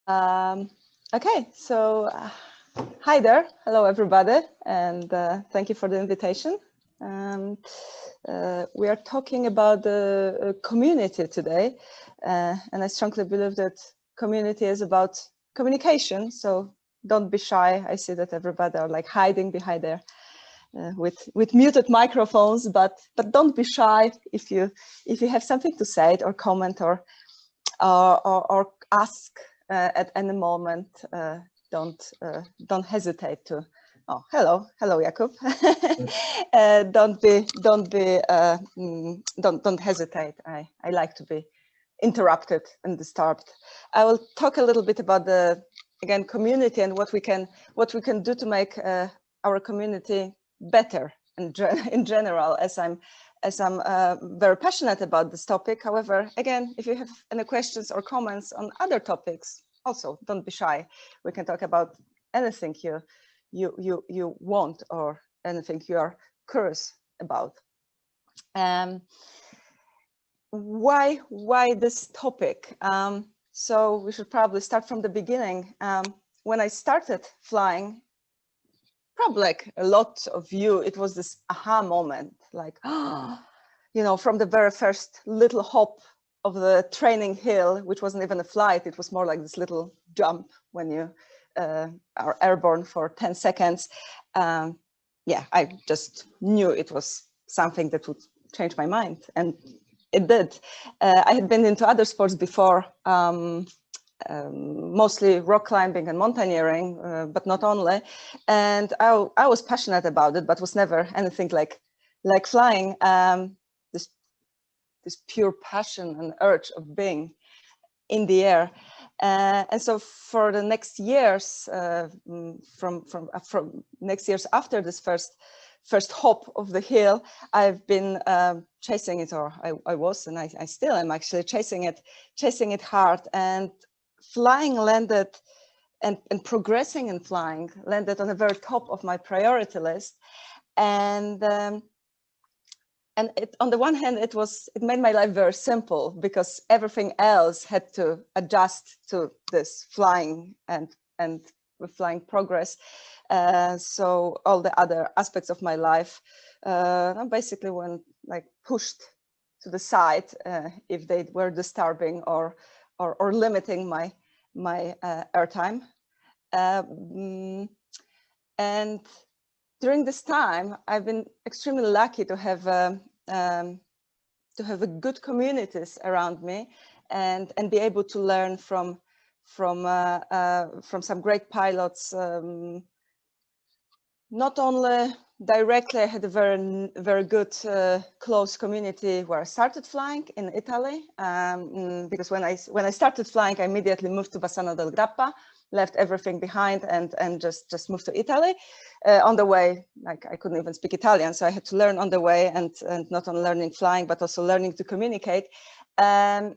Um, okay, so hi there. Hello, everybody, and thank you for the invitation. We are talking about the community today, and I strongly believe that community is about communication. So don't be shy. I see that everybody are like hiding behind there with muted microphones, but don't be shy if you have something to say or comment or ask at any moment. Don't hesitate to. Oh, hello, Jakub. Don't hesitate. I like to be interrupted and disturbed. I will talk a little bit about the community and what we can do to make our community better in general, as I'm very passionate about this topic. However, again, if you have any questions or comments on other topics, also don't be shy. We can talk about anything you want or anything you are curious about. Why this topic? So we should probably start from the beginning. When I started flying, probably like a lot of you, it was this aha moment, like, from the very first little hop of the training hill, which wasn't even a flight, it was more like this little jump when you are airborne for 10 seconds. Yeah, I just knew it was something that would change my mind, and it did. I had been into other sports before, mostly rock climbing and mountaineering, but not only. And I was passionate about it, but was never anything like flying. This pure passion and urge of being in the air. And so for the next years, from next years after this first hop of the hill, I've been chasing it, or I was, and I still am actually chasing it hard. And flying landed, and progressing in flying landed on the very top of my priority list. And on the one hand, it made my life very simple, because everything else had to adjust to this flying and with flying progress. So all the other aspects of my life basically went like pushed to the side if they were disturbing or limiting my airtime. And during this time, I've been extremely lucky to have a good communities around me, and be able to learn from some great pilots. Not only directly, I had a very good close community where I started flying in Italy, because when I started flying, I immediately moved to Bassano del Grappa, left everything behind, and just moved to Italy. On the way, like, I couldn't even speak Italian, so I had to learn on the way, and not only learning flying, but also learning to communicate. And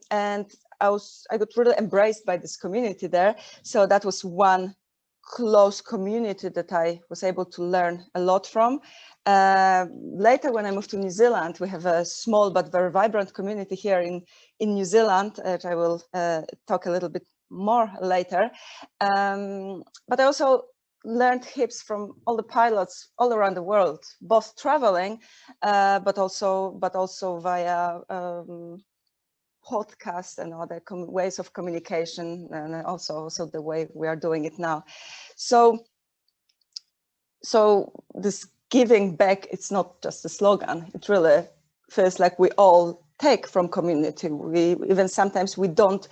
I got really embraced by this community there. So that was one close community that I was able to learn a lot from. Later, when I moved to New Zealand, we have a small but very vibrant community here in New Zealand, which I will talk a little bit more later. But I also learned heaps from all the pilots all around the world, both traveling, but also via podcast and other ways of communication, and also the way we are doing it now. So this giving back, it's not just a slogan. It really feels like we all take from community. We even sometimes we don't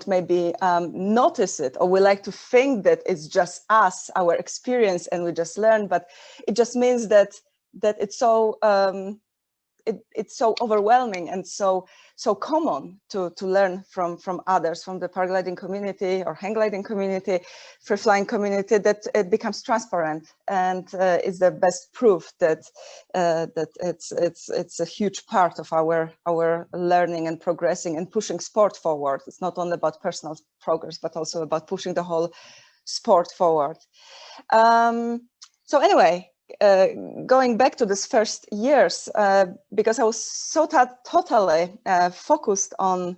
maybe notice it, or we like to think that it's just us, our experience, and we just learn. But it just means that it's so it's so overwhelming and so common to learn from others, from the paragliding community or hang gliding community, free flying community, that it becomes transparent, and is the best proof that it's a huge part of our learning and progressing and pushing sport forward. It's not only about personal progress, but also about pushing the whole sport forward. So anyway, going back to this first years, because I was so totally focused on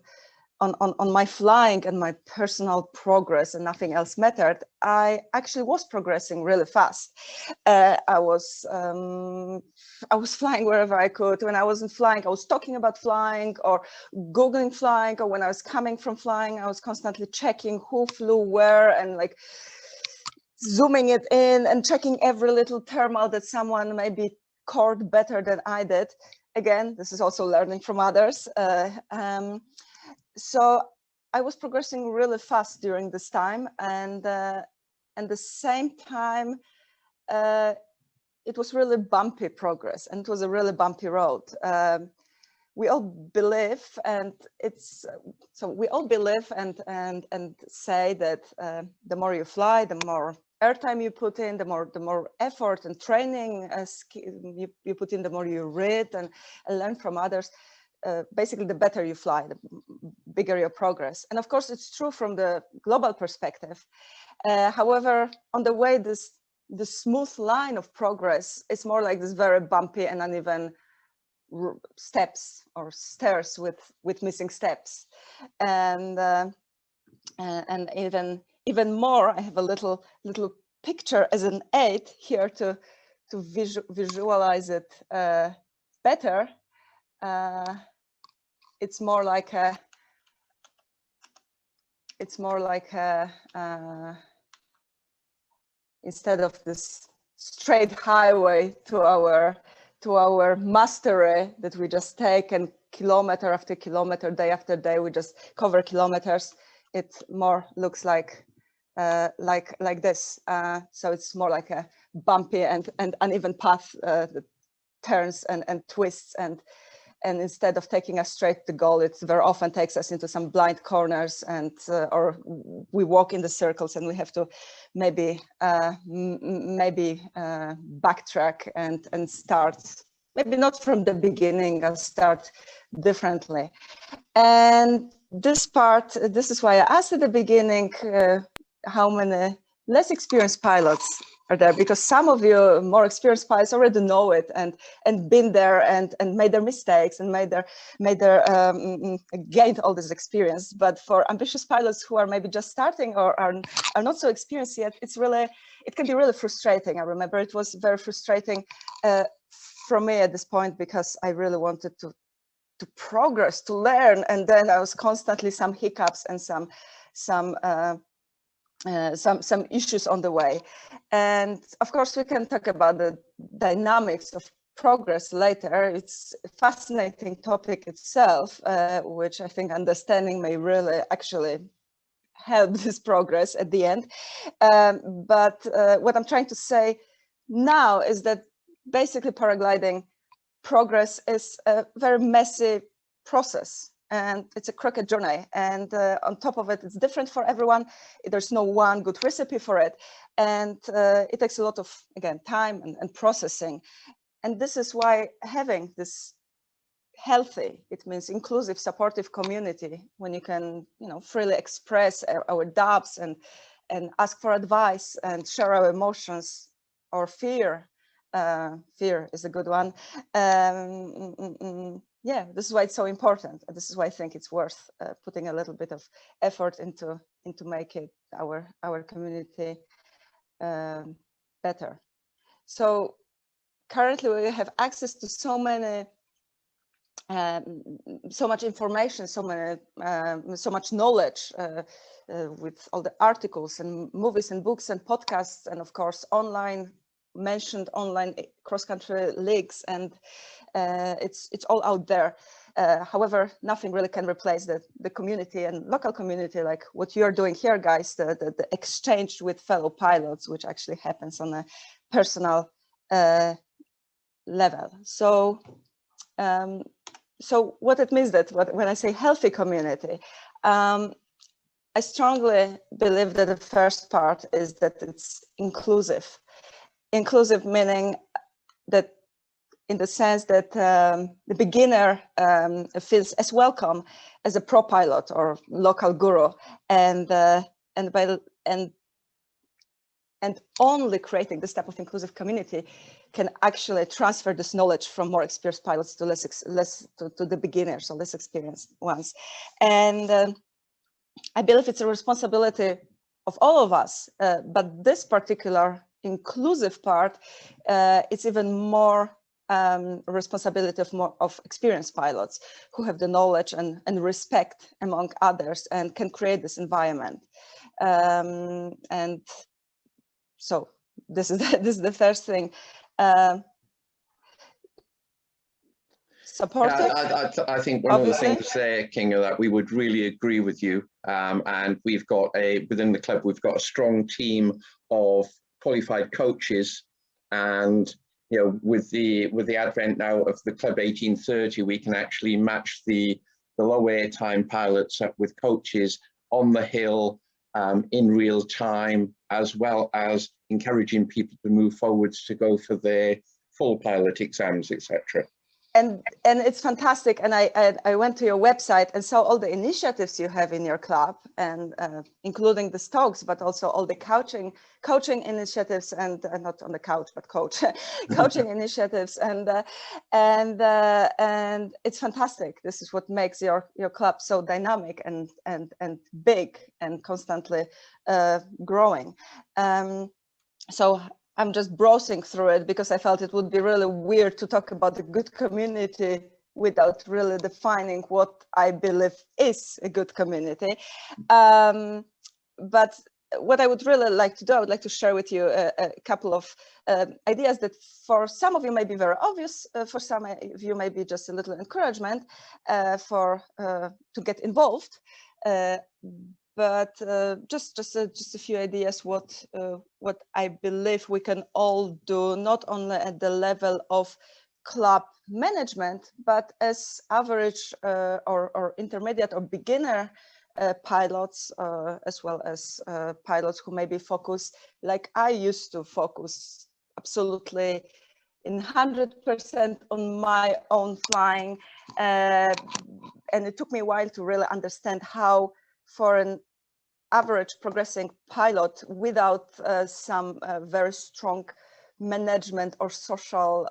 on my flying and my personal progress, and nothing else mattered, I actually was progressing really fast. I was flying wherever I could. When I wasn't flying, I was talking about flying or Googling flying, or when I was coming from flying, I was constantly checking who flew where and like zooming it in and checking every little thermal that someone maybe scored better than I did. Again, this is also learning from others. So I was progressing really fast during this time, and at the same time, it was really bumpy progress, and it was a really bumpy road. We all believe, and we all believe and say that the more you fly, the more airtime you put in, the more effort and training you put in, the more you read and learn from others. Basically, the better you fly, the bigger your progress. And of course, it's true from the global perspective. However, on the way, the smooth line of progress is more like this very bumpy and uneven steps or stairs with missing steps. And even more, I have a little picture as an aid here to visualize it better. It's more like a instead of this straight highway to our mastery that we just take, and kilometer after kilometer, day after day, we just cover kilometers. It more looks like this. So it's more like a bumpy and uneven path that turns and twists, and instead of taking us straight to goal, it very often takes us into some blind corners, and or we walk in the circles, and we have to maybe backtrack and start, maybe not from the beginning, and start differently. And this is why I asked at the beginning how many less experienced pilots are there, because some of you more experienced pilots already know it and been there and made their mistakes and gained all this experience. But for ambitious pilots who are maybe just starting or are not so experienced yet, it can be really frustrating. I remember it was very frustrating for me at this point, because I really wanted to progress, to learn, and then I was constantly some hiccups and some issues on the way. And of course, we can talk about the dynamics of progress later. It's a fascinating topic itself, which I think understanding may really actually help this progress at the end. But what I'm trying to say now is that basically paragliding progress is a very messy process, and it's a crooked journey, and on top of it, it's different for everyone. There's no one good recipe for it, and it takes a lot of, again, time and processing. And this is why having this healthy, it means inclusive, supportive community, when you can, freely express our doubts and ask for advice and share our emotions or fear. Fear is a good one. Yeah, this is why it's so important. This is why I think it's worth putting a little bit of effort into make it our community better. So currently we have access to so much information, so much knowledge with all the articles and movies and books and podcasts, and of course online cross-country leagues, and it's all out there. However, nothing really can replace the community and local community, like what you're doing here, guys, the exchange with fellow pilots, which actually happens on a personal level. So what it means when I say healthy community, I strongly believe that the first part is that it's inclusive. Inclusive meaning that, in the sense that the beginner feels as welcome as a pro pilot or local guru, and And only creating this type of inclusive community can actually transfer this knowledge from more experienced pilots to to the beginners or less experienced ones. And I believe it's a responsibility of all of us, but this particular inclusive part, it's even more responsibility of experienced pilots who have the knowledge and respect among others and can create this environment. And so this is the first thing. Supportive. Yeah, I think one obviously. Of the things there, Kinga, that we would really agree with you. And we've got within the club, we've got a strong team of qualified coaches, and you know, with the advent now of the Club 1830, we can actually match the low airtime pilots up with coaches on the hill in real time, as well as encouraging people to move forwards to go for their full pilot exams, etc. And it's fantastic. And I went to your website and saw all the initiatives you have in your club, and including the Stokes, but also all the coaching initiatives, and not on the couch, but coaching initiatives, and it's fantastic. This is what makes your club so dynamic and big and constantly growing. So I'm just browsing through it because I felt it would be really weird to talk about the good community without really defining what I believe is a good community. But what I would really like to do, I would like to share with you a couple of ideas that for some of you may be very obvious, for some of you may be just a little encouragement to get involved. But just a few ideas what I believe we can all do, not only at the level of club management, but as average or intermediate or beginner pilots, as well as pilots who may be focused, like I used to focus absolutely in 100% on my own flying. And it took me a while to really understand how, for an average progressing pilot without some very strong management or social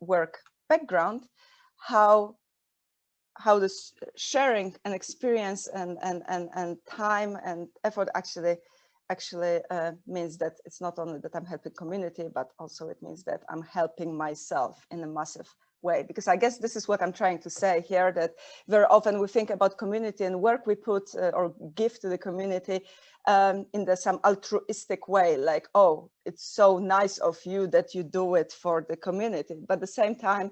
work background, how this sharing and experience and time and effort actually means that it's not only that I'm helping community, but also it means that I'm helping myself in a massive way. Because I guess this is what I'm trying to say here, that very often we think about community and work we put or give to the community in some altruistic way, like, oh, it's so nice of you that you do it for the community. But at the same time,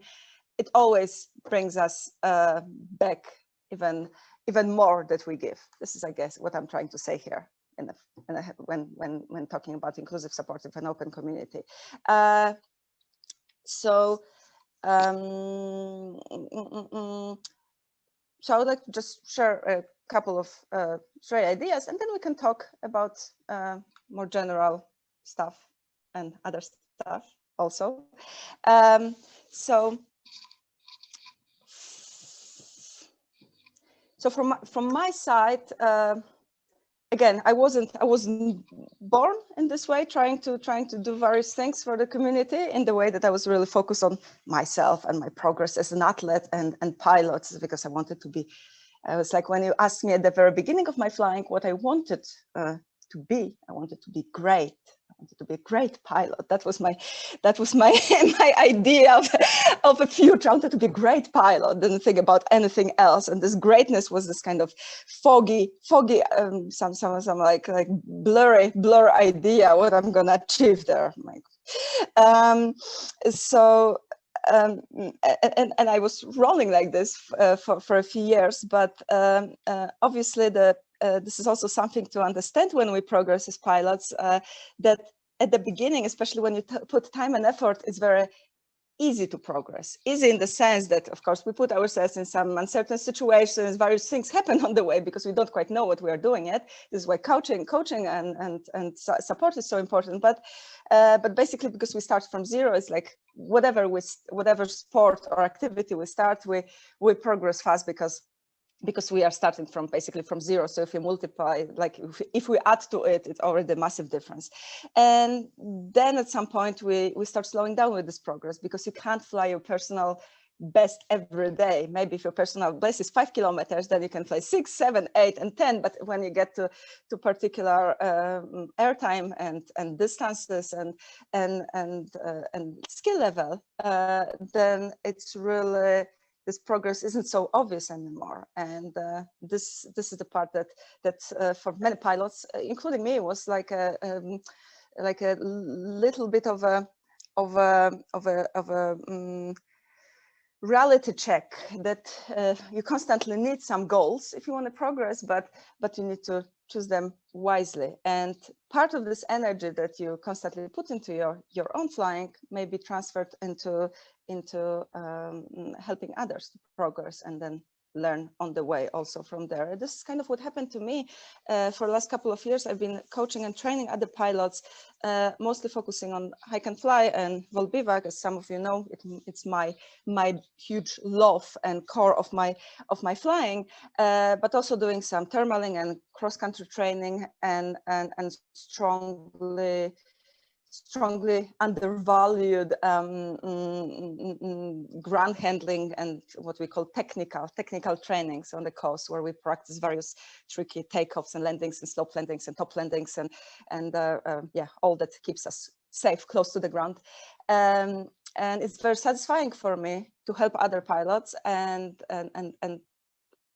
it always brings us back even more that we give. This is, I guess, what I'm trying to say here when talking about inclusive, supportive, and open community. So I would like to just share a couple of stray ideas, and then we can talk about more general stuff and other stuff also. So from my side, again, I wasn't born in this way, trying to do various things for the community in the way that I was really focused on myself and my progress as an athlete and pilots, because I wanted to be. I was like, when you asked me at the very beginning of my flying what I wanted to be, I wanted to be great. I wanted to be a great pilot. That was my my idea of a future. I wanted to be a great pilot. Didn't think about anything else. And this greatness was this kind of foggy, some like blur idea what I'm gonna achieve there. And I was rolling like this for a few years, but obviously this is also something to understand when we progress as pilots, that at the beginning, especially when you put time and effort, it's very easy to progress. Easy in the sense that, of course, we put ourselves in some uncertain situations, various things happen on the way because we don't quite know what we are doing yet. This is why coaching and support is so important. But basically, because we start from zero, it's like whatever sport or activity we start, we progress fast because because we are starting from basically from zero. So if you multiply, like if we add to it, it's already a massive difference. And then at some point we start slowing down with this progress, because you can't fly your personal best every day. Maybe if your personal best is 5 kilometers, then you can fly 6, 7, 8, and 10. But when you get to particular airtime and distances and skill level, then it's really, this progress isn't so obvious anymore. And this is the part that for many pilots, including me, was like a little bit of a reality check, that you constantly need some goals if you want to progress, but you need to choose them wisely. And part of this energy that you constantly put into your own flying may be transferred into helping others to progress and then learn on the way also from there. This is kind of what happened to me. For the last couple of years, I've been coaching and training other pilots, mostly focusing on hike and fly and vol bivac. As some of you know, it's my huge love and core of my flying, but also doing some thermaling and cross-country training and strongly undervalued ground handling and what we call technical trainings on the coast, where we practice various tricky takeoffs and landings and slope landings and top landings and yeah, all that keeps us safe close to the ground. And it's very satisfying for me to help other pilots and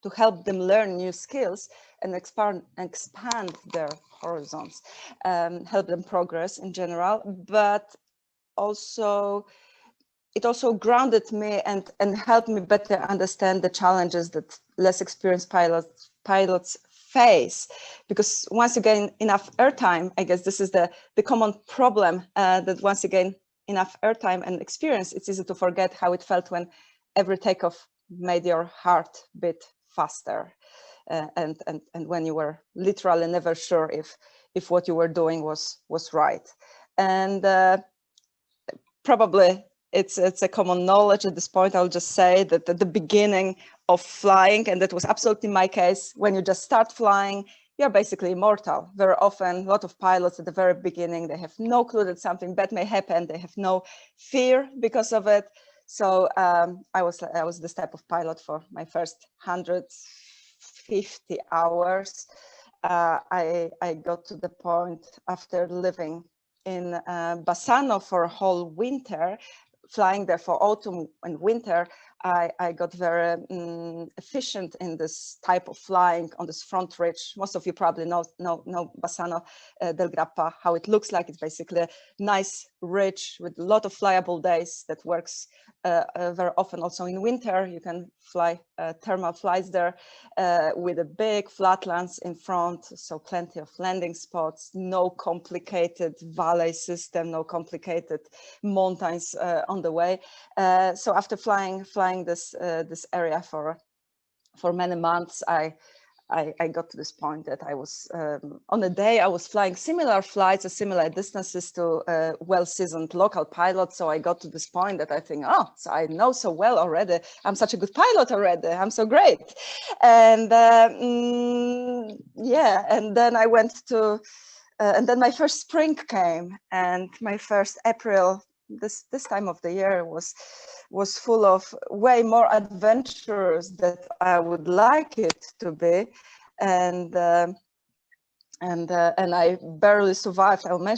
to help them learn new skills and expand their horizons, help them progress in general. But also, it also grounded me and helped me better understand the challenges that less experienced pilots face. Because once you gain enough airtime, I guess this is the common problem, that once you gain enough airtime and experience, it's easy to forget how it felt when every takeoff made your heart beat faster, and when you were literally never sure if what you were doing was right. And probably it's a common knowledge at this point. I'll just say that at the beginning of flying, and that was absolutely my case, when you just start flying, you're basically immortal. Very often, a lot of pilots at the very beginning, they have no clue that something bad may happen. They have no fear because of it. So I was this type of pilot for my first 150 hours. I got to the point after living in Bassano for a whole winter, flying there for autumn and winter. I got very efficient in this type of flying on this front ridge. Most of you probably know Bassano del Grappa, how it looks like. It's basically a nice ridge with a lot of flyable days that works very often also in winter. You can fly thermal flights there with a big flatlands in front, so plenty of landing spots, no complicated valley system, no complicated mountains on the way. So after flying this area for many months, I got to this point that I was on a day I was flying similar flights at similar distances to well-seasoned local pilots. So I got to this point that I think, oh, so I know so well already. I'm such a good pilot already. I'm so great. And yeah, and then I went to, and then my first spring came, and my first April. This time of the year was full of way more adventures that I would like it to be, and I barely survived. I will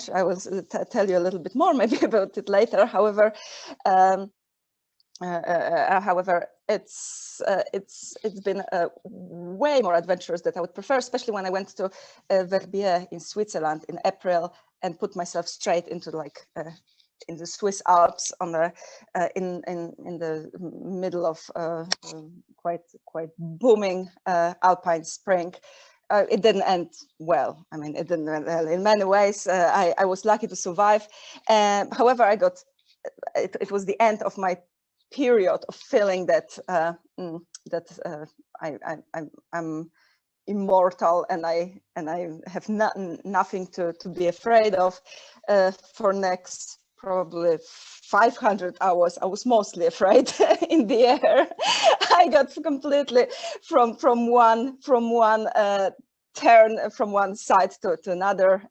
tell you a little bit more maybe about it later. However, it's been way more adventurous that I would prefer, especially when I went to Verbier in Switzerland in April and put myself straight into like in the Swiss Alps on the in the middle of quite booming alpine spring. It didn't end well. I mean, it didn't end well in many ways. I was lucky to survive. However, it was the end of my period of feeling that I'm immortal and I have nothing to be afraid of. For next probably 500 hours, I was mostly afraid in the air. I got completely from one turn from one side to another,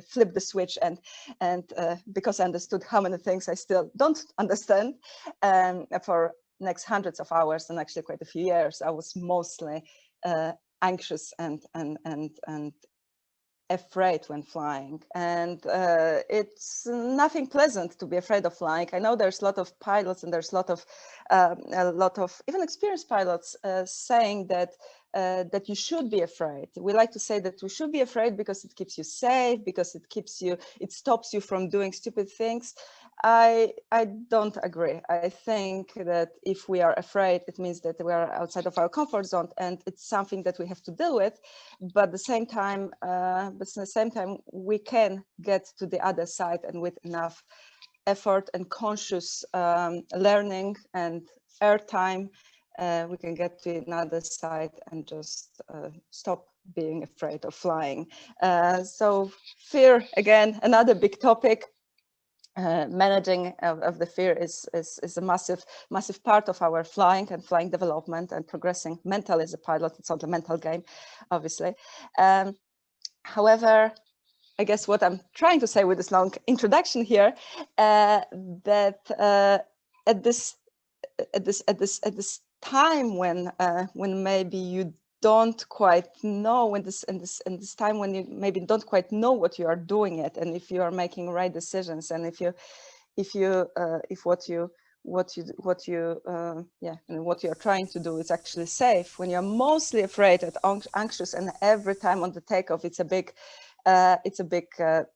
flip the switch, and because I understood how many things I still don't understand, for next hundreds of hours and actually quite a few years, I was mostly anxious and afraid when flying, and it's nothing pleasant to be afraid of flying. I know there's a lot of pilots, and there's a lot of even experienced pilots saying that that you should be afraid. We like to say that we should be afraid because it keeps you safe, because it stops you from doing stupid things. I don't agree. I think that if we are afraid, it means that we are outside of our comfort zone, and it's something that we have to deal with. But at the same time, we can get to the other side, and with enough effort and conscious learning and airtime, we can get to another side and just stop being afraid of flying. So fear, again, another big topic. Managing of the fear is a massive part of our flying and flying development and progressing mentally as a pilot. It's not a mental game, obviously. However, I guess what I'm trying to say with this long introduction here, that at this time when maybe you don't quite know, in this time when you maybe don't quite know what you are doing it, and if you are making right decisions, and if what you are trying to do is actually safe, when you're mostly afraid and anxious, and every time on the takeoff it's a big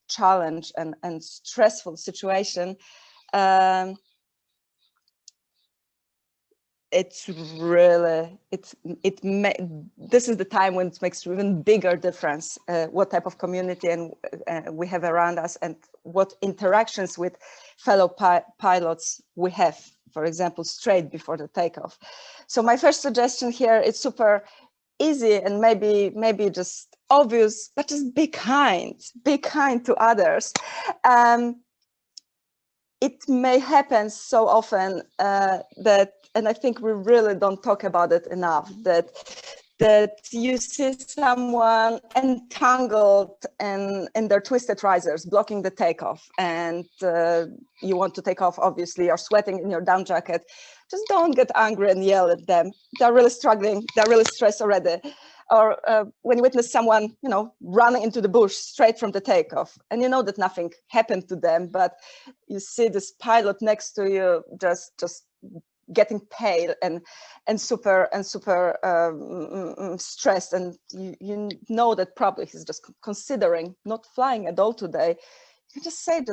challenge and stressful situation. It's really, this is the time when it makes even bigger difference what type of community and we have around us, and what interactions with fellow pilots we have, for example, straight before the takeoff. So my first suggestion here, it's super easy and maybe just obvious, but just be kind to others. It may happen so often that, and I think we really don't talk about it enough, that you see someone entangled in their twisted risers, blocking the takeoff, and you want to take off, obviously, you're sweating in your down jacket. Just don't get angry and yell at them. They're really struggling, they're really stressed already. Or when you witness someone, running into the bush straight from the takeoff, and you know that nothing happened to them, but you see this pilot next to you just getting pale and super stressed, and you know that probably he's just considering not flying at all today. You just say,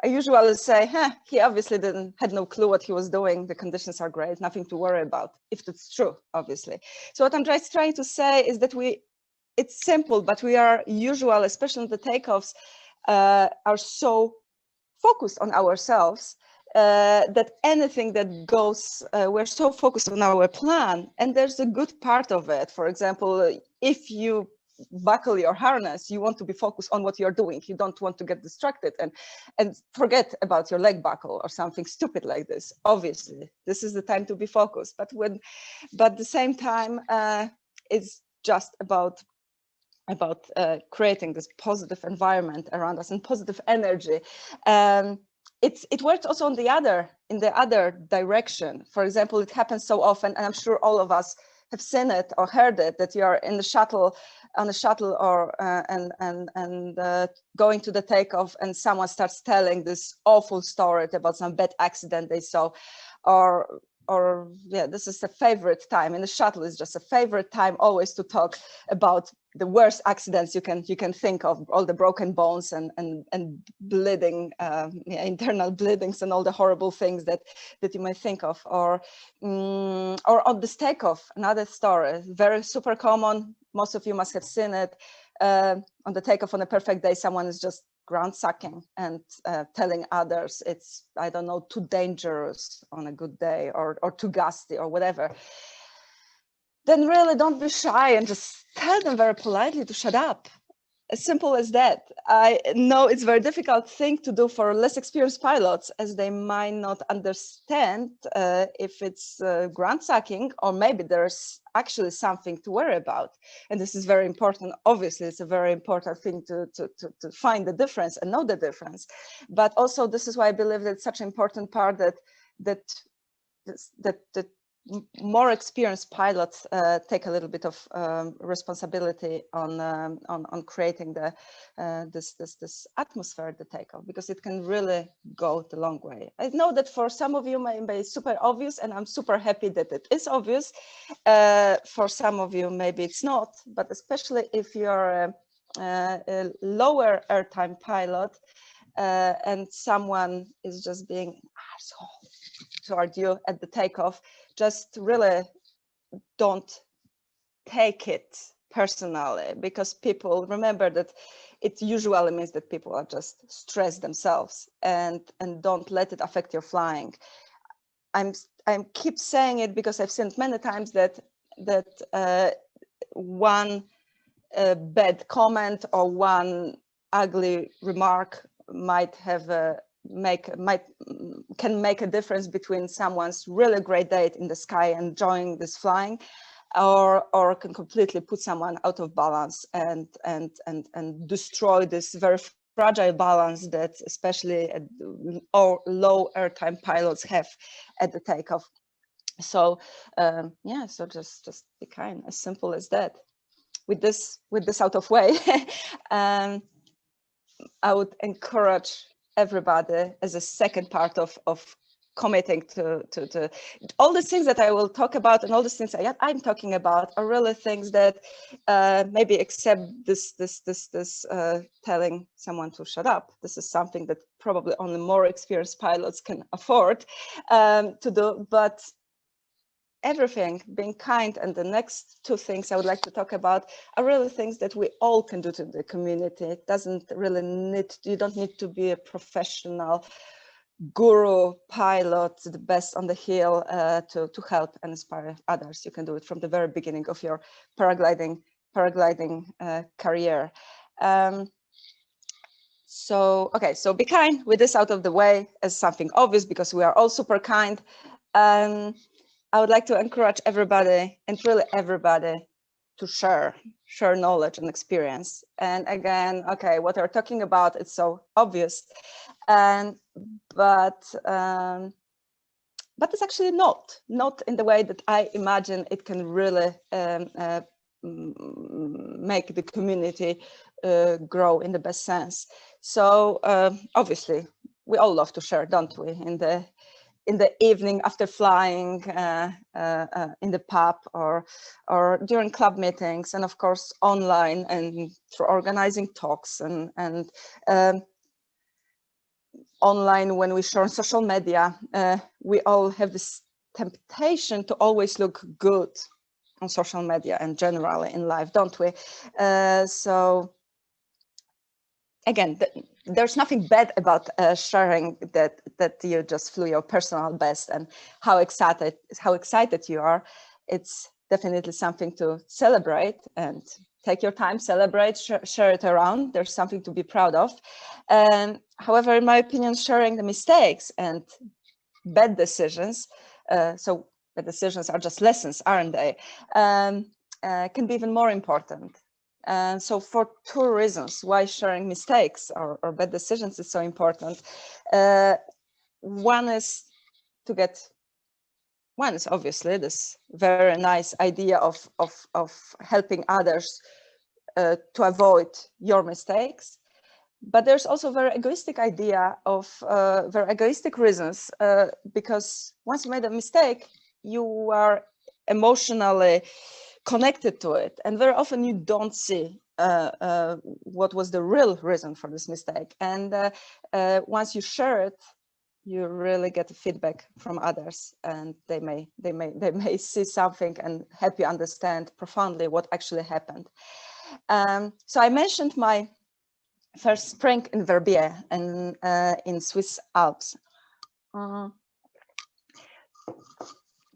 I usually say, he obviously had no clue what he was doing. The conditions are great, nothing to worry about, if that's true, obviously. So what I'm just trying to say is that it's simple, but we are usually, especially in the takeoffs, are so focused on ourselves that anything that goes, we're so focused on our plan, and there's a good part of it. For example, if you buckle your harness, you want to be focused on what you're doing. You don't want to get distracted and forget about your leg buckle or something stupid like this. Obviously, this is the time to be focused. But at the same time, it's just about creating this positive environment around us and positive energy. It works also in the other direction. For example, it happens so often, and I'm sure all of us have seen it or heard it, that you are in the shuttle, on a shuttle, or going to the takeoff, and someone starts telling this awful story about some bad accident they saw, or this is a favorite time in the shuttle. Is just a favorite time always to talk about the worst accidents you can think of, all the broken bones and bleeding, internal bleedings, and all the horrible things that you may think of. Or on this takeoff, another story, very super common. Most of you must have seen it. On the takeoff on a perfect day, someone is just ground sucking and telling others it's, I don't know, too dangerous on a good day, or too gusty, or whatever. Then really don't be shy and just tell them very politely to shut up. as simple as that. I know it's a very difficult thing to do for less experienced pilots, as they might not understand if it's ground sucking, or maybe there's actually something to worry about. And this is very important. Obviously, it's a very important thing to find the difference and know the difference. But also, this is why I believe that it's such an important part that more experienced pilots take a little bit of responsibility on creating the this atmosphere at the takeoff, because it can really go the long way. I know that for some of you may be super obvious, and I'm super happy that it is obvious. For some of you, maybe it's not, but especially if you're a lower airtime pilot and someone is just being asshole toward you at the takeoff, just really don't take it personally, because people remember that it usually means that people are just stressed themselves, and don't let it affect your flying. I'm keep saying it because I've seen many times that one bad comment or one ugly remark might have can make a difference between someone's really great day in the sky enjoying this flying, or can completely put someone out of balance and destroy this very fragile balance that especially low airtime pilots have at the takeoff. So yeah, so just be kind, as simple as that. With this out of way, I would encourage everybody as a second part of committing to all the things that I will talk about, and all the things I'm talking about are really things that maybe except this telling someone to shut up. This is something that probably only more experienced pilots can afford to do, but everything, being kind, and the next two things I would like to talk about are really things that we all can do to the community. It doesn't really you don't need to be a professional guru pilot, the best on the hill, to help and inspire others. You can do it from the very beginning of your paragliding career. So be kind. With this out of the way as something obvious, because we are all super kind. I would like to encourage everybody, and really everybody, to share knowledge and experience. And again, okay, what we're talking about, it's so obvious, but it's actually not in the way that I imagine it can really make the community grow in the best sense. So obviously, we all love to share, don't we? In the evening after flying, in the pub, or during club meetings, and of course online, and through organizing talks, and online when we share on social media. We all have this temptation to always look good on social media and generally in life, don't we? So again, there's nothing bad about sharing that you just flew your personal best and how excited you are. It's definitely something to celebrate, and take your time, celebrate, share it around. There's something to be proud of. However, in my opinion, sharing the mistakes and bad decisions, so the decisions are just lessons, aren't they? Can be even more important. And so for two reasons why sharing mistakes or bad decisions is so important. One is obviously this very nice idea of helping others to avoid your mistakes. But there's also very egoistic idea of very egoistic reasons, because once you made a mistake, you are emotionally connected to it, and very often you don't see what was the real reason for this mistake. And once you share it, you really get feedback from others, and they may see something and help you understand profoundly what actually happened. So I mentioned my first spring in Verbier and in Swiss Alps.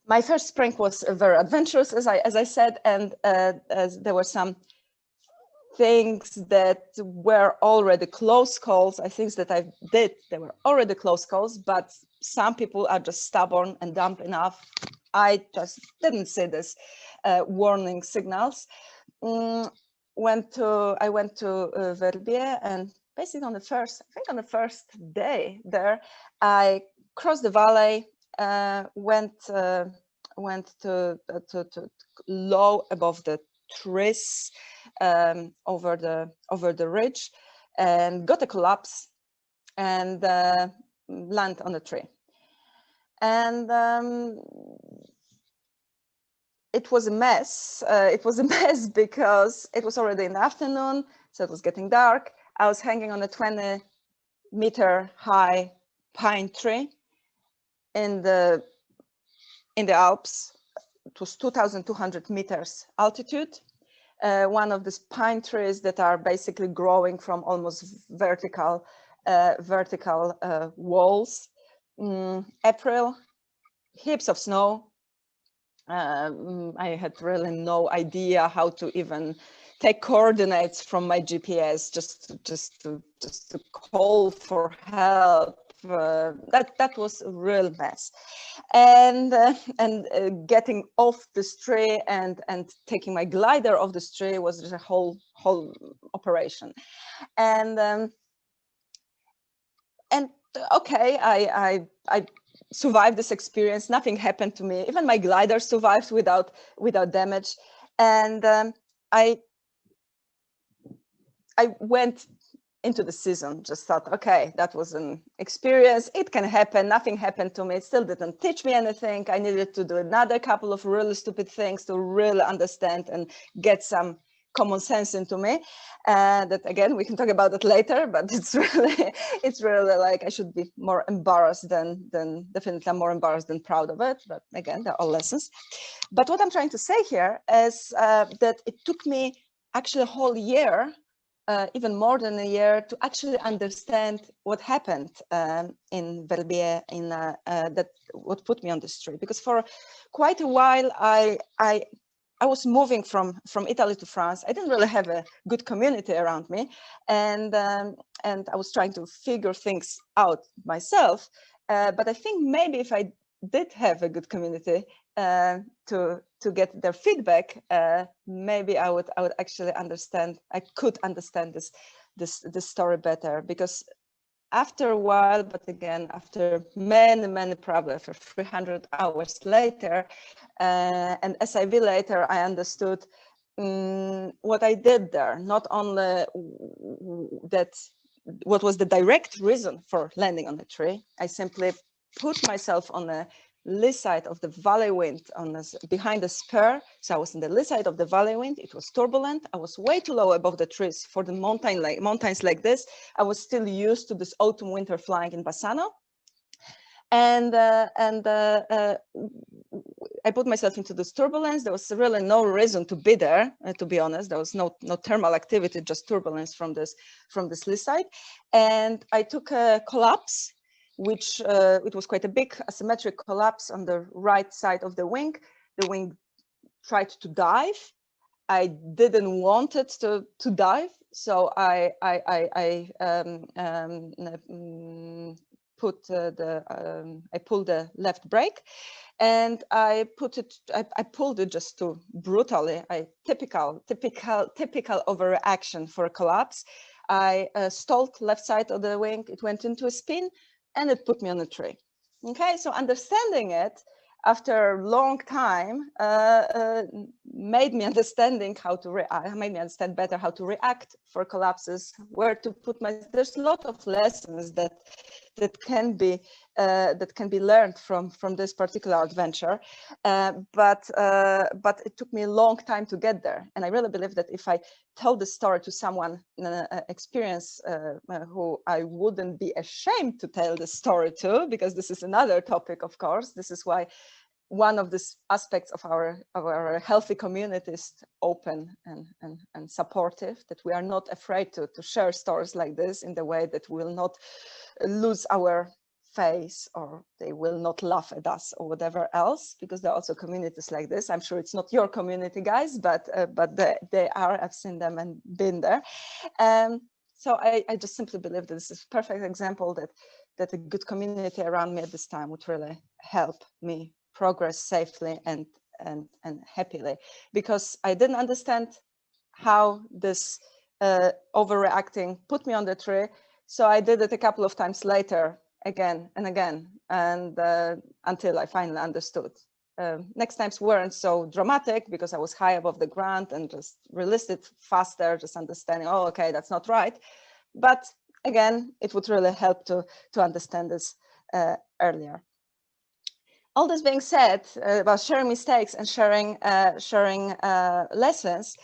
My first spring was very adventurous, as I said, and as there were some things that were already close calls, things that I did, they were already close calls, but some people are just stubborn and dumb enough. I just didn't see this warning signals. I went to Verbier, and basically on the first day there, I crossed the valley, went to low above the trees, over the ridge, and got a collapse and land on a tree. And it was a mess. It was a mess because it was already in the afternoon, so it was getting dark. I was hanging on a 20-meter high pine tree in the Alps. It was 2,200 meters altitude. One of these pine trees that are basically growing from almost vertical walls. April, heaps of snow. I had really no idea how to even take coordinates from my GPS, just to call for help. That was a real mess, and getting off this tree and taking my glider off this tree was just a whole operation. And okay, I survived this experience. Nothing happened to me. Even my glider survived without damage. And I went into the season, just thought, okay, that was an experience. It can happen. Nothing happened to me. It still didn't teach me anything. I needed to do another couple of really stupid things to really understand and get some common sense into me. That again, we can talk about it later, but it's really like I should be more embarrassed than definitely I'm more embarrassed than proud of it. But again, they're all lessons. But what I'm trying to say here is that it took me actually a whole year, even more than a year, to actually understand what happened in Verbier, that what put me on this tree. Because for quite a while, I was moving from Italy to France. I didn't really have a good community around me, and I was trying to figure things out myself. But I think maybe if I did have a good community to get their feedback, maybe I would actually understand. I could understand this story better, because after a while, but again, after many problems, for 300 hours later, and SIV later, I understood what I did there. Not only that, what was the direct reason for landing on the tree. I simply put myself on the lee side of the valley wind, behind the spur. So I was in the lee side of the valley wind. It was turbulent. I was way too low above the trees for the mountains like this. I was still used to this autumn winter flying in Bassano. And I put myself into this turbulence. There was really no reason to be there, to be honest. There was no thermal activity, just turbulence from this lee side. And I took a collapse, which it was quite a big asymmetric collapse on the right side of the wing. The wing tried to dive. I didn't want it to dive, so I pulled the left brake, and I pulled it just too brutally. Typical overreaction for a collapse. I stalled left side of the wing. It went into a spin, and it put me on a tree. Okay, so understanding it after a long time made me understand better how to react for collapses, where to put there's a lot of lessons that can be learned from this particular adventure, but it took me a long time to get there. And I really believe that if I tell the story to someone experienced, who I wouldn't be ashamed to tell the story to, because this is another topic, of course. This is why one of the aspects of our healthy community is open and supportive, that we are not afraid to share stories like this in the way that will not lose our face, or they will not laugh at us, or whatever else, because there are also communities like this. I'm sure it's not your community, guys, but they are. I've seen them and been there. So I just simply believe that this is a perfect example that a good community around me at this time would really help me progress safely and happily, because I didn't understand how this overreacting put me on the tree. So I did it a couple of times later, again and again, and until I finally understood. Next times weren't so dramatic because I was high above the ground and just released it faster, just understanding, oh, okay, that's not right. But again, it would really help to understand this earlier. All this being said, about sharing mistakes and sharing lessons,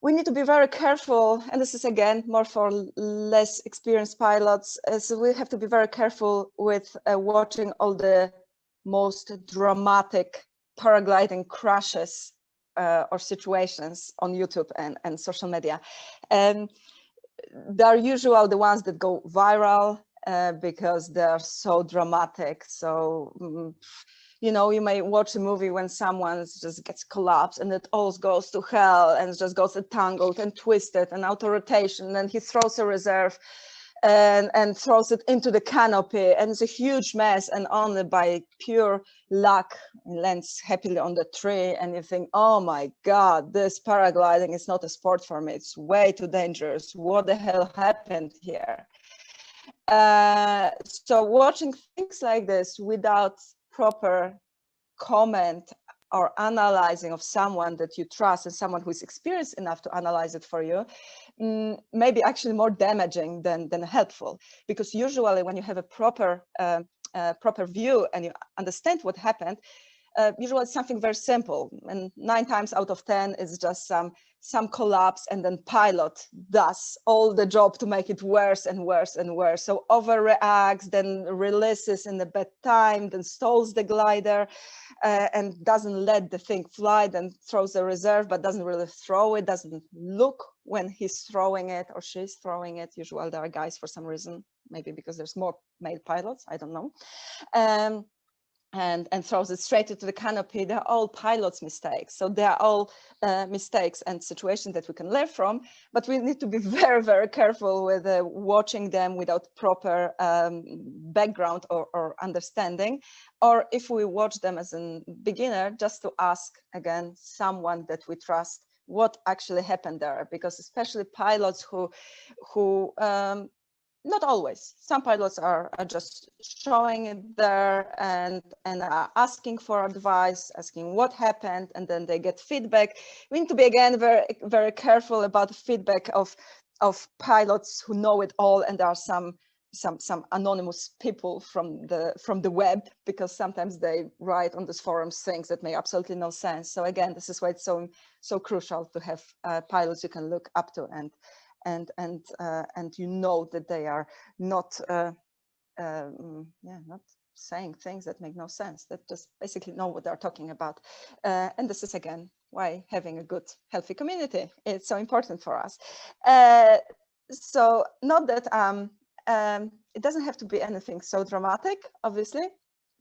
we need to be very careful, and this is again more for less experienced pilots, so we have to be very careful with watching all the most dramatic paragliding crashes or situations on YouTube and social media. They're usually the ones that go viral because they're so dramatic. So, you know, you may watch a movie when someone just gets collapsed and it all goes to hell and just goes entangled and twisted and out of rotation, and he throws a reserve and throws it into the canopy, and it's a huge mess, and only by pure luck it lands happily on the tree, and you think, oh my God, this paragliding is not a sport for me, it's way too dangerous, what the hell happened here? So watching things like this without proper comment or analyzing of someone that you trust and someone who is experienced enough to analyze it for you, may be actually more damaging than helpful. Because usually when you have a proper view and you understand what happened, usually it's something very simple, and 9 times out of 10 is just some collapse, and then pilot does all the job to make it worse and worse and worse. So overreacts, then releases in the bad time, then stalls the glider, and doesn't let the thing fly, then throws a reserve, but doesn't really throw it, doesn't look when he's throwing it or she's throwing it. Usually there are guys for some reason, maybe because there's more male pilots, I don't know. And throws it straight into the canopy. They're all pilots' mistakes. So they're all mistakes and situations that we can learn from, but we need to be very, very careful with watching them without proper background or understanding. Or if we watch them as a beginner, just to ask, again, someone that we trust what actually happened there, because especially pilots who not always. Some pilots are just showing it there and are asking for advice, asking what happened, and then they get feedback. We need to be, again, very, very careful about the feedback of pilots who know it all, and there are some anonymous people from the web, because sometimes they write on these forums things that make absolutely no sense. So again, this is why it's so crucial to have pilots you can look up to, and you know that they are not not saying things that make no sense, that just basically know what they're talking about. And this is, again, why having a good, healthy community is so important for us. So not that it doesn't have to be anything so dramatic, obviously.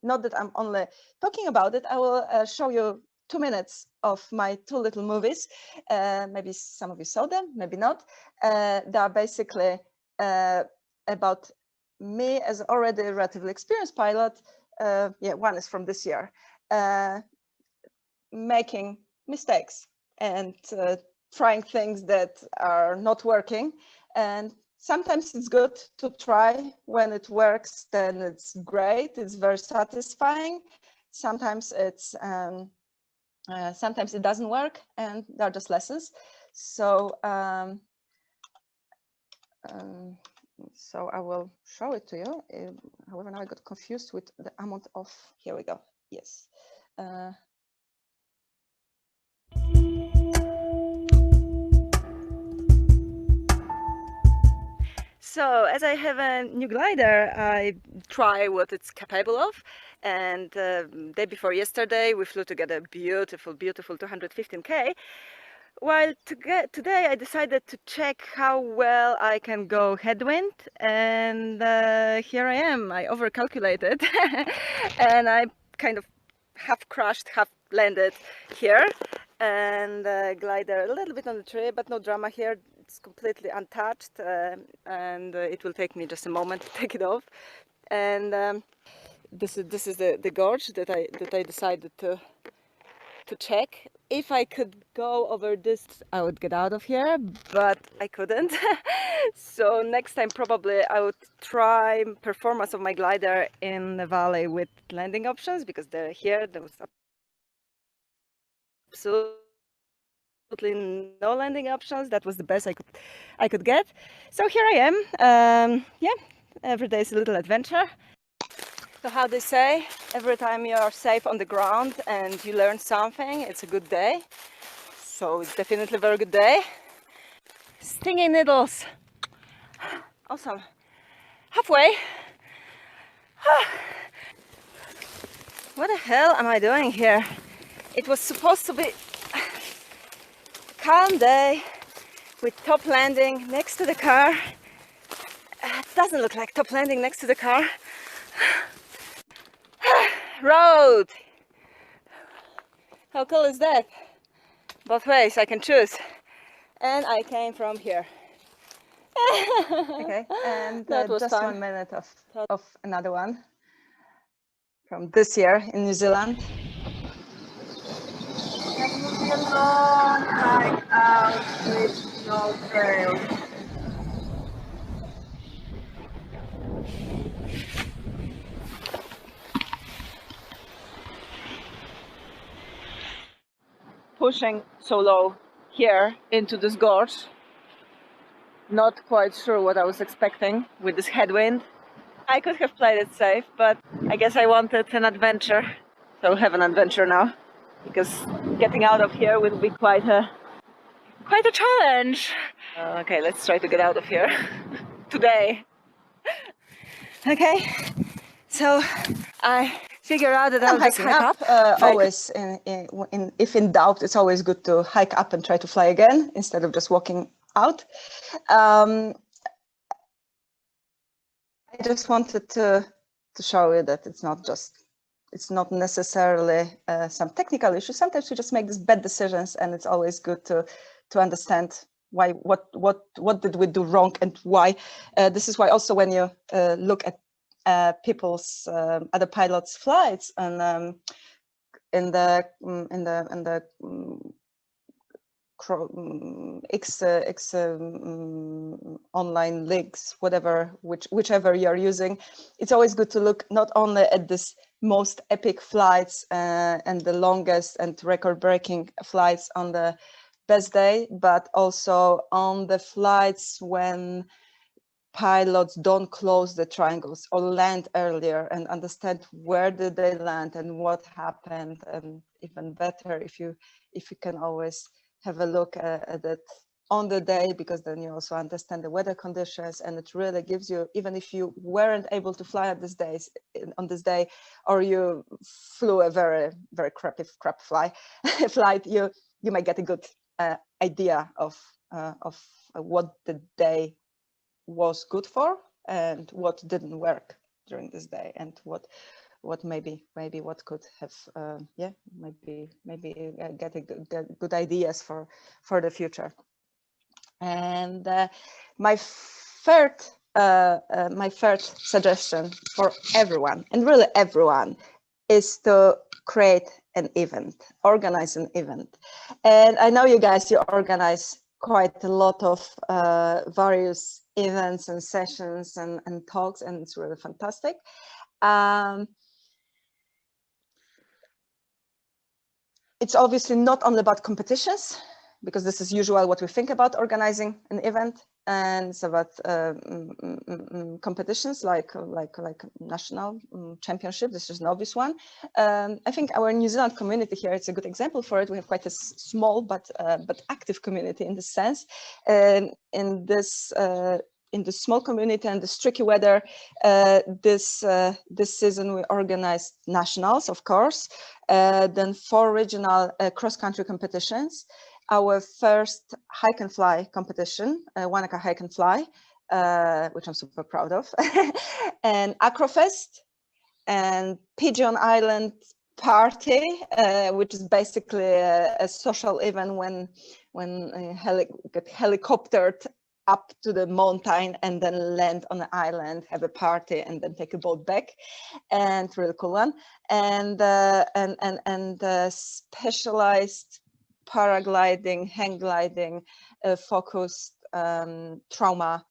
Not that I'm only talking about it. I will show you 2 minutes of my 2 little movies. Maybe some of you saw them, maybe not. They are basically about me as already a relatively experienced pilot. One is from this year, making mistakes and trying things that are not working. And sometimes it's good to try. When it works, then it's great. It's very satisfying. Sometimes it's sometimes it doesn't work, and they're just lessons. So so I will show it to you. However, now I got confused with the amount of, here we go. Yes. So as I have a new glider, I try what it's capable of. And day before yesterday, we flew together beautiful 215K. Well, today I decided to check how well I can go headwind, and here I am. I overcalculated and I kind of half crashed, half landed here, and glider a little bit on the tree, but no drama here. It's completely untouched, and it will take me just a moment to take it off. And this is the gorge that I decided to check. If I could go over this, I would get out of here, but I couldn't. So next time probably I would try performance of my glider in the valley with landing options, because there was absolutely no landing options. That was the best I could get. So here I am. Yeah, every day is a little adventure. So how they say, every time you are safe on the ground and you learn something, it's a good day. So it's definitely a very good day. Stinging needles. Awesome. Halfway. What the hell am I doing here? It was supposed to be a calm day with top landing next to the car. It doesn't look like top landing next to the car. Road. How cool is that? Both ways I can choose. And I came from here. Okay, and That was just fun. 1 minute of another one from this year in New Zealand. That will be a long hike out with no trail. Pushing so low here into this gorge. Not quite sure what I was expecting with this headwind. I could have played it safe, but I guess I wanted an adventure. So we'll have an adventure now, because getting out of here will be quite a challenge. Okay, let's try to get out of here today. Okay, so I figure out that I'll just Hiking hike up, up. always, if in doubt, it's always good to hike up and try to fly again instead of just walking out. I just wanted to show you that it's not necessarily some technical issue. Sometimes we just make these bad decisions, and it's always good to understand why, what did we do wrong, and why. This is why also when you look at people's other pilots' flights and in the online links, whichever you're using, it's always good to look not only at this most epic flights and the longest and record-breaking flights on the best day, but also on the flights when pilots don't close the triangles or land earlier, and understand where did they land and what happened. And even better if you can always have a look at it on the day, because then you also understand the weather conditions, and it really gives you, even if you weren't able to fly on this day, or you flew a very crap flight, you might get a good idea of what the day was good for and what didn't work during this day, and what maybe what could have get good ideas for the future. And my third suggestion for everyone, and really everyone, is to create an event, organize an event. And I know you guys, you organize quite a lot of various events and sessions and talks, and it's really fantastic. It's obviously not only about competitions, because this is usual what we think about organizing an event, and it's about competitions like national championship. This is an obvious one. I think our New Zealand community here, it's a good example for it. We have quite a small but active community in this sense. In this small community and this tricky weather, this season we organized nationals, of course, then 4 regional cross-country competitions. our first hike and fly competition, Wanaka Hike and Fly, which I'm super proud of, and Acrofest, and Pigeon Island Party, which is basically a social event when get helicoptered up to the mountain and then land on the island, have a party, and then take a boat back, and really cool one. And specialized paragliding, hang gliding, focused trauma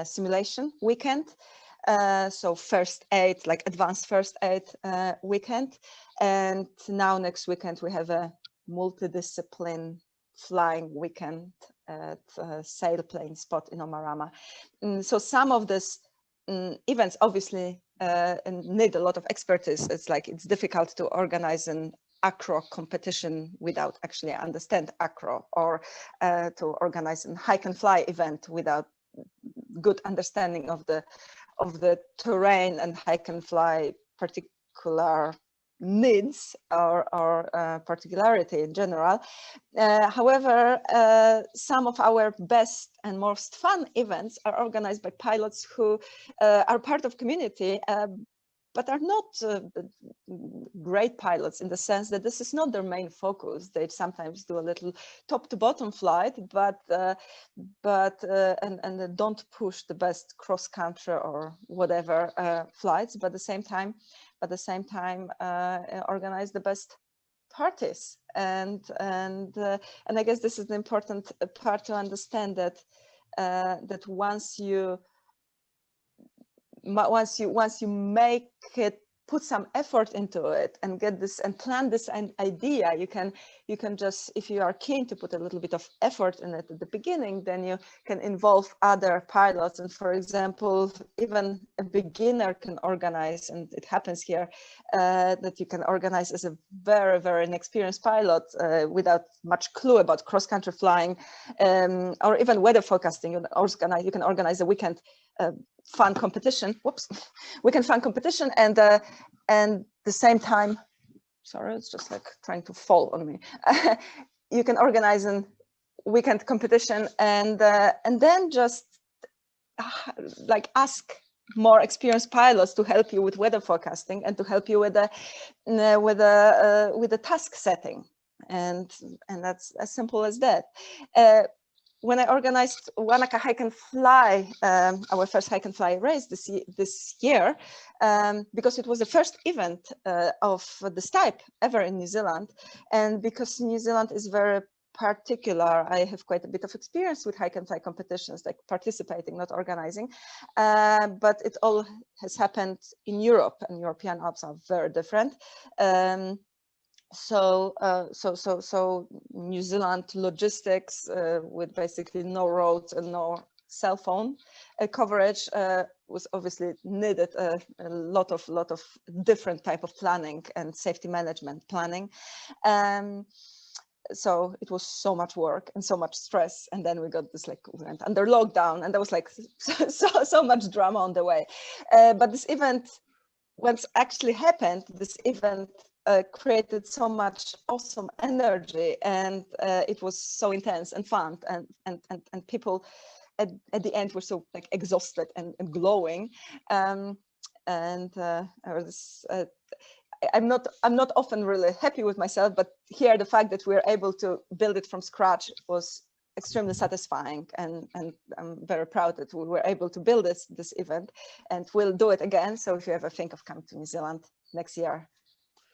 simulation weekend. So first aid, like advanced first aid weekend. And now next weekend we have a multidiscipline flying weekend at sailplane spot in Omarama. So some of these events obviously need a lot of expertise. It's difficult to organize an acro competition without actually understand acro, or to organize a hike and fly event without good understanding of the terrain and hike and fly particular needs or particularity in general. However, some of our best and most fun events are organized by pilots who are part of community, but are not great pilots, in the sense that this is not their main focus. They sometimes do a little top to bottom flight, but they don't push the best cross country or whatever flights, but at the same time organize the best parties. And I guess this is an important part to understand, that that once you make it, put some effort into it and get this and plan this idea, you can just, if you are keen to put a little bit of effort in it at the beginning, then you can involve other pilots. And for example, even a beginner can organize, and it happens here, that you can organize as a very, very inexperienced pilot without much clue about cross-country flying, or even weather forecasting. You can organize a weekend fun competition. Weekend fun competition, and the same time, sorry, it's just like trying to fall on me. You can organize a weekend competition, and then just like ask more experienced pilots to help you with weather forecasting and to help you with the task setting, and that's as simple as that. When I organized Wanaka Hike and Fly, our first hike and fly race this year, because it was the first event of this type ever in New Zealand, and because New Zealand is very particular, I have quite a bit of experience with hike and fly competitions, like participating, not organizing, but it all has happened in Europe, and European Alps are very different. So New Zealand logistics with basically no roads and no cell phone coverage was obviously needed a lot of different type of planning and safety management planning. So it was so much work and so much stress, and then we got this, like, we went under lockdown, and there was like so much drama on the way. But this event, what's actually happened, this event created so much awesome energy, and it was so intense and fun, and people at the end were so like exhausted and glowing. I'm not often really happy with myself, but here the fact that we were able to build it from scratch was extremely satisfying, and I'm very proud that we were able to build this event, and we'll do it again. So if you ever think of coming to New Zealand next year,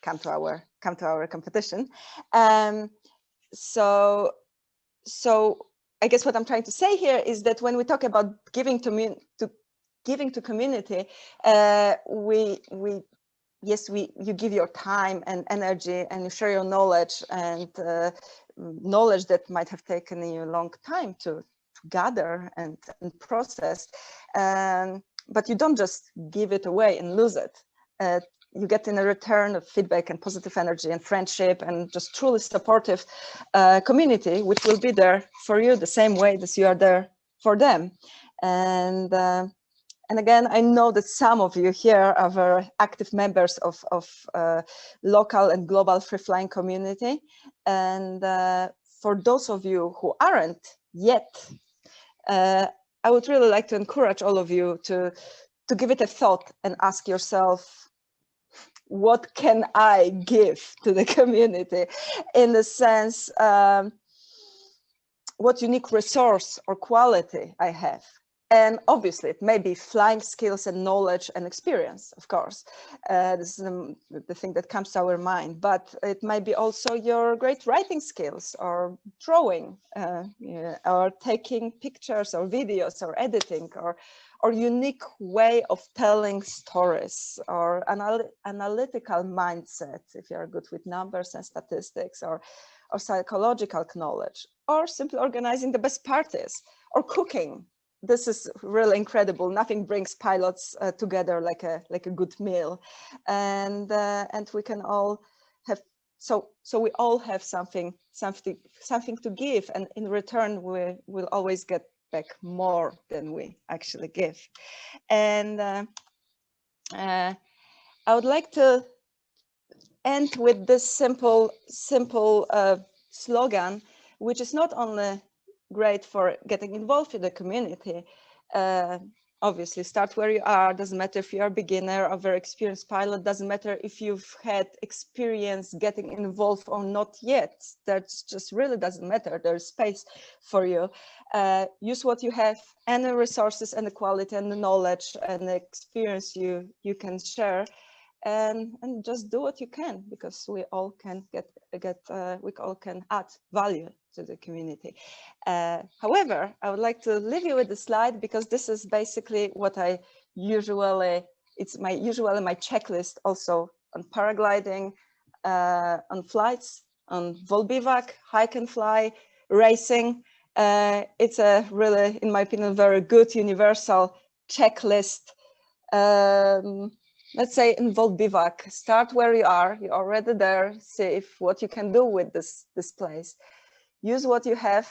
come to our competition. So I guess what I'm trying to say here is that when we talk about giving to community, you give your time and energy, and you share your knowledge, and knowledge that might have taken you a long time to gather and process, but you don't just give it away and lose it. You get in a return of feedback and positive energy and friendship, and just truly supportive community, which will be there for you the same way that you are there for them. And again, I know that some of you here are very active members of local and global free flying community. And for those of you who aren't yet, I would really like to encourage all of you to give it a thought and ask yourself, what can I give to the community? In the sense, what unique resource or quality I have. And obviously, it may be flying skills and knowledge and experience, of course. This is the thing that comes to our mind. But it might be also your great writing skills, or drawing, or taking pictures or videos, or editing, or unique way of telling stories, or analytical mindset, if you're good with numbers and statistics, or psychological knowledge, or simply organizing the best parties, or cooking. This is really incredible. Nothing brings pilots together like a good meal, and we can all have, so we all have something to give, and in return we will always get back more than we actually give. And I would like to end with this simple slogan, which is not only great for getting involved in the community. Obviously, start where you are. Doesn't matter if you're a beginner or very experienced pilot. Doesn't matter if you've had experience getting involved or not yet. That just really doesn't matter. There's space for you. Use what you have, and the resources and the quality and the knowledge and the experience you can share. And just do what you can, because we all can we all can add value to the community. However, I would like to leave you with the slide, because this is basically what I usually, it's usually my checklist also on paragliding, on flights, on vol-bivac, hike and fly, racing. It's a really, in my opinion, very good universal checklist. Let's say in vol-bivac, start where you are, you're already there, see if what you can do with this place. Use what you have,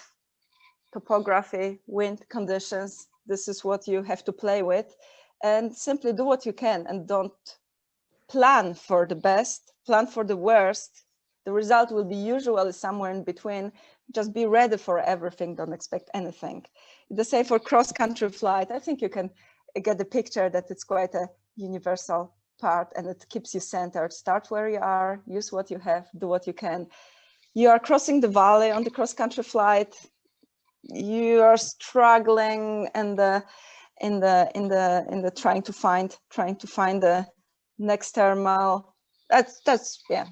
topography, wind conditions, this is what you have to play with, and simply do what you can, and don't plan for the best, plan for the worst. The result will be usually somewhere in between. Just be ready for everything, don't expect anything. The same for cross-country flight. I think you can get the picture that it's quite a universal part, and it keeps you centered. Start where you are, use what you have, do what you can. You are crossing the valley on the cross-country flight. You are struggling in the trying to find the next thermal. That's yeah.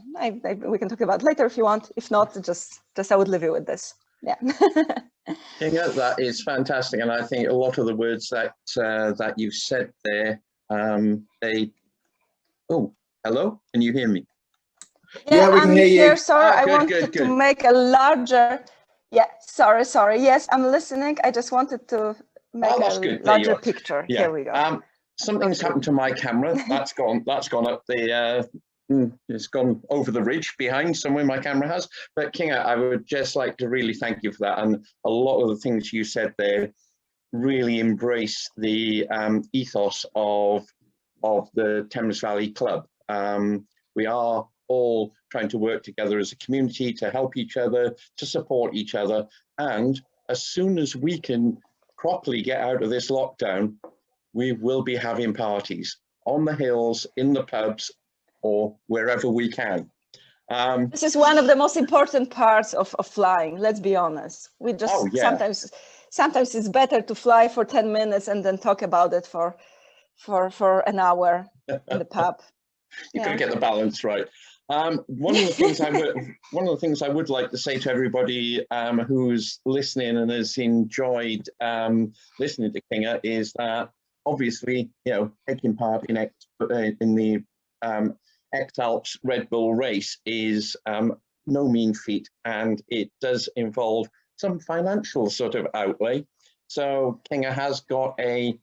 We can talk about it later if you want. If not, just I would leave you with this. Yeah. Kinga, that is fantastic, and I think a lot of the words that that you said there, oh, hello, can you hear me? Yeah, we can hear you. Here, sorry, I wanted to make a larger. Yeah, sorry. Yes, I'm listening. I just wanted to make a larger picture. Yeah. Here we go. Something's happened to my camera. That's gone up the. It's gone over the ridge behind somewhere my camera has. But Kinga, I would just like to really thank you for that. And a lot of the things you said there really embrace the ethos of the Thames Valley Club. We are all trying to work together as a community to help each other, to support each other. And as soon as we can properly get out of this lockdown, we will be having parties on the hills, in the pubs, or wherever we can. This is one of the most important parts of flying, let's be honest. We just sometimes it's better to fly for 10 minutes and then talk about it for an hour in the pub. You've got to get the balance right. One of the things I would like to say to everybody who's listening and has enjoyed listening to Kinga is that obviously, you know, taking part in the X-Alps Red Bull race is no mean feat, and it does involve some financial sort of outlay. So Kinga has got a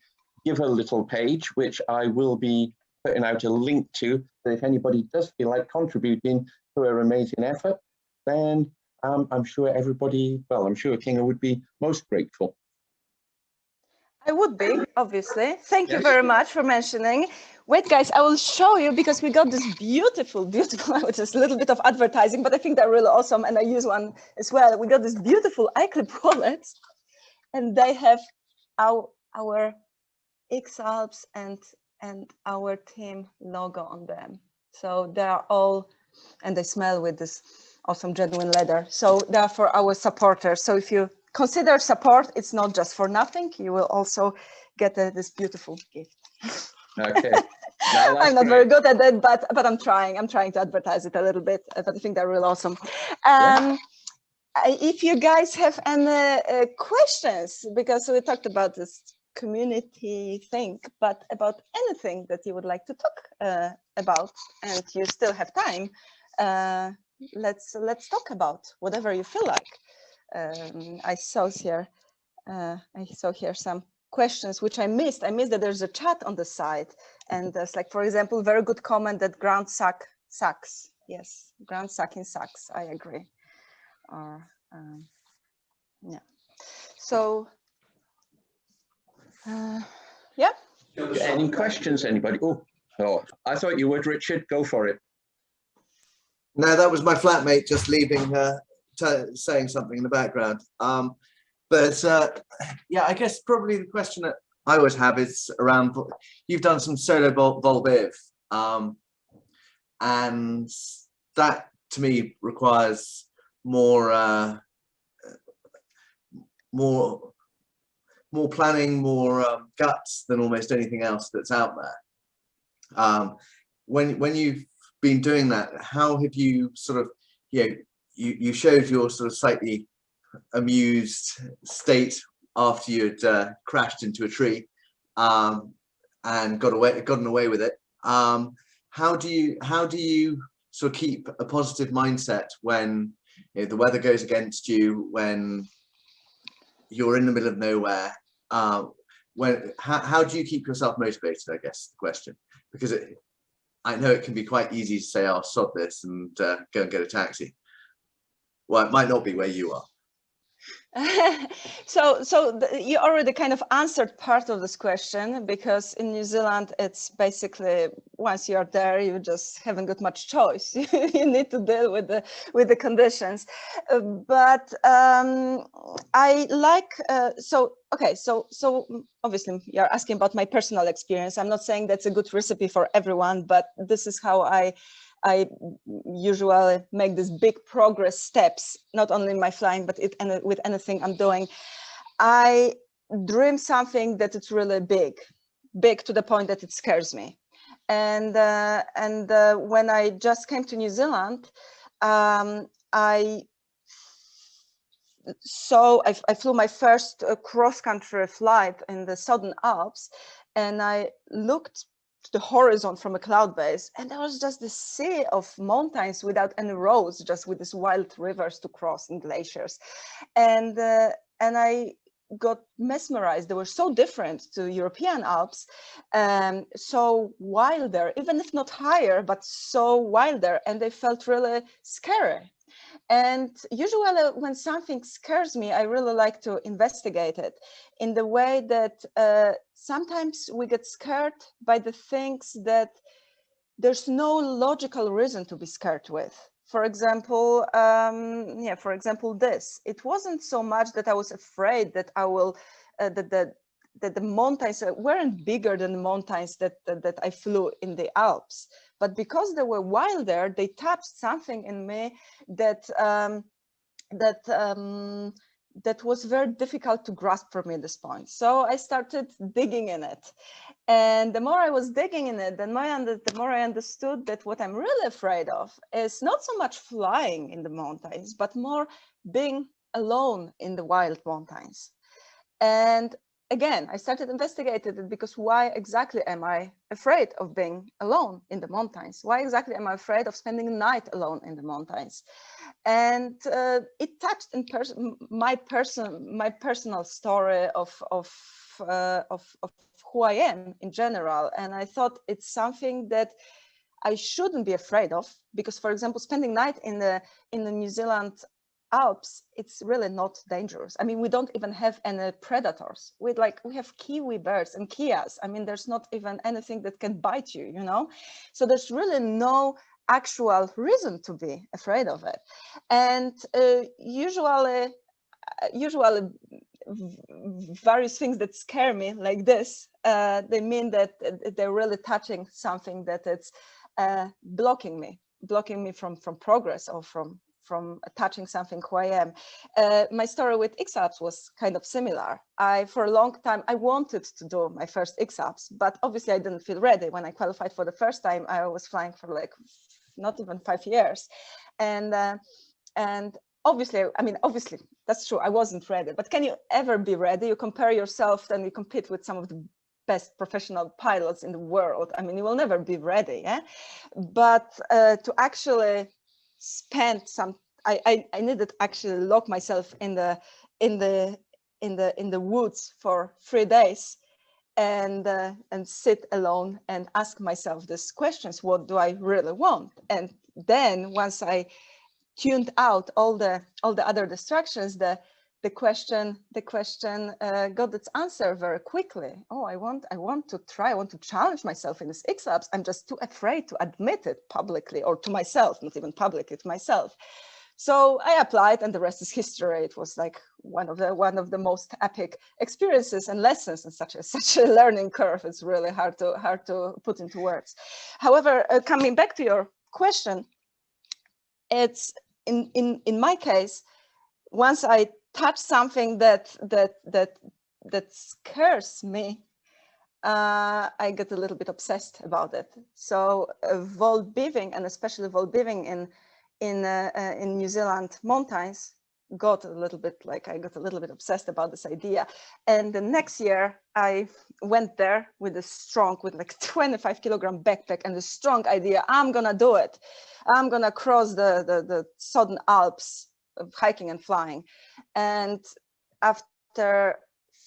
Give a Little page, which I will be putting out a link to. So if anybody does feel like contributing to her amazing effort, then I'm sure everybody, well, I'm sure Kinga would be most grateful. I would be, obviously. Thank you very much for mentioning. Wait, guys, I will show you because we got this beautiful, which is a little bit of advertising, but I think they're really awesome. And I use one as well. We got this beautiful iClip wallets, and they have our X-Alps and our team logo on them. So they are all, and they smell with this awesome genuine leather. So they are for our supporters. So if you consider support, it's not just for nothing. You will also get this beautiful gift. Okay. No, I'm not very good at it, but I'm trying. I'm trying to advertise it a little bit. But I think they're really awesome. If you guys have any questions, because we talked about this community thing, but about anything that you would like to talk about, and you still have time, let's talk about whatever you feel like. I saw here some questions which I missed. I missed that there's a chat on the side, and there's like, for example, very good comment that ground sucks. Yes, ground sucking sucks. I agree. Or yeah. So yeah. Any questions, anybody? Oh, I thought you would, Richard. Go for it. No, that was my flatmate just leaving, saying something in the background. Yeah, I guess probably the question that I always have is around, you've done some solo vol viv, and that to me requires more planning, more guts than almost anything else that's out there. When you've been doing that, how have you sort of, you showed your sort of slightly amused state after you'd crashed into a tree and gotten away with it. How do you sort of keep a positive mindset when the weather goes against you, when you're in the middle of nowhere? How do you keep yourself motivated, I guess the question, because I know it can be quite easy to say, "I'll sod this," and go and get a taxi. Well, it might not be where you are. You already kind of answered part of this question, because in New Zealand it's basically, once you're there, you just haven't got much choice. You need to deal with the conditions. I like so obviously you're asking about my personal experience. I'm not saying that's a good recipe for everyone, but this is how I usually make these big progress steps, not only in my flying, but with anything I'm doing. I dream something that it's really big to the point that it scares me. And when I just came to New Zealand, I flew my first cross-country flight in the Southern Alps, and I looked to the horizon from a cloud base, and there was just this sea of mountains without any roads, just with these wild rivers to cross and glaciers, and I got mesmerized. They were so different to European Alps, so wilder, even if not higher, but so wilder, and they felt really scary. And usually when something scares me, I really like to investigate it in the way that sometimes we get scared by the things that there's no logical reason to be scared with. For example, this. It wasn't so much that I was afraid that I will, that the mountains weren't bigger than the mountains that I flew in the Alps. But because they were wilder, they touched something in me that that was very difficult to grasp for me at this point. So I started digging in it. And the more I was digging in it, the more I understood that what I'm really afraid of is not so much flying in the mountains, but more being alone in the wild mountains. And again, I started investigating it, because why exactly am I afraid of being alone in the mountains? Why exactly am I afraid of spending a night alone in the mountains? And it touched in my personal story of who I am in general. And I thought it's something that I shouldn't be afraid of, because, for example, spending night in the New Zealand Alps, it's really not dangerous. I mean, we don't even have any predators. We have kiwi birds and kias. I mean, there's not even anything that can bite you, you know? So there's really no actual reason to be afraid of it. And usually various things that scare me like this, they mean that they're really touching something that it's blocking me from progress, or from touching something who I am. My story with X-Alps was kind of similar. For a long time, I wanted to do my first X-Alps, but obviously I didn't feel ready. When I qualified for the first time, I was flying for like not even 5 years. And obviously, I mean, obviously, that's true, I wasn't ready. But can you ever be ready? You compare yourself and you compete with some of the best professional pilots in the world. I mean, you will never be ready, yeah? But to actually spend some, I needed actually lock myself in the woods for 3 days and sit alone and ask myself these questions. What do I really want? And then once I tuned out all the other distractions, the question got its answer very quickly. Oh, I want to try, I want to challenge myself in this X-Alps. I'm just too afraid to admit it publicly, or to myself, not even publicly, to myself. So I applied, and the rest is history. It was like one of the most epic experiences and lessons, and such a learning curve. It's really hard to put into words. However, coming back to your question, it's in my case, once I touch something that scares me, I get a little bit obsessed about it. So volbiving, and especially volbiving in New Zealand mountains, I got a little bit obsessed about this idea. And the next year I went there with like 25 kilogram backpack and a strong idea. I'm gonna do it. I'm gonna cross the Southern Alps, hiking and flying. And after